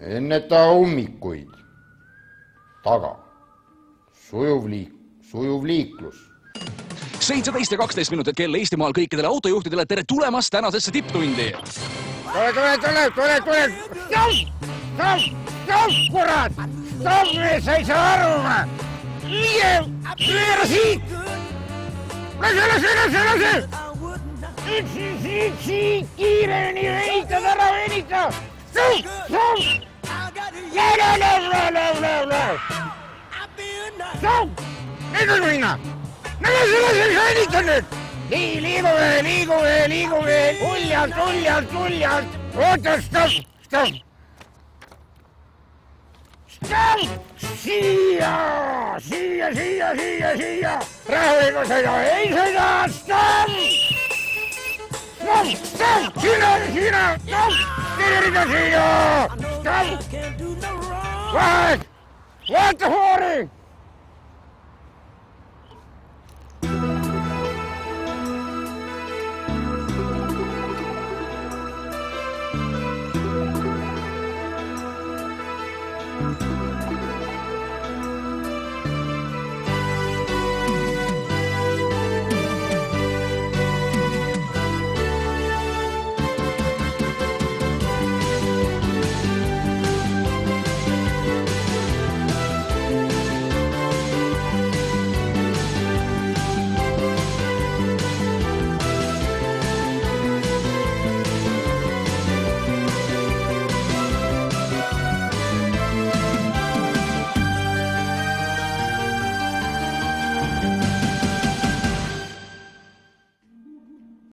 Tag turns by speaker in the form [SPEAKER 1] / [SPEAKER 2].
[SPEAKER 1] Enneta ummikuid. Taga. Sujuv liiklus.
[SPEAKER 2] 17 ja 12 minutit kell Eestimaal kõikidele autojuhtidele. Tere tulemast tänasesse tipptundi.
[SPEAKER 1] Tule! Stopp, kurat! Stopp, sa ei saa aru, ma! Veera siit! Lase! Siit, kiiremini venitad, ära venita! Stopp! Stopp! Nüüd on minna! Lase, venita nüüd! Liigu veel! Uljalt! Oota, stopp! Stopp! Siia! Rahulikult sõida! Ei sõida! Stopp! Sina! Stopp! Siia! Stopp! Vahet! Vaata hoori!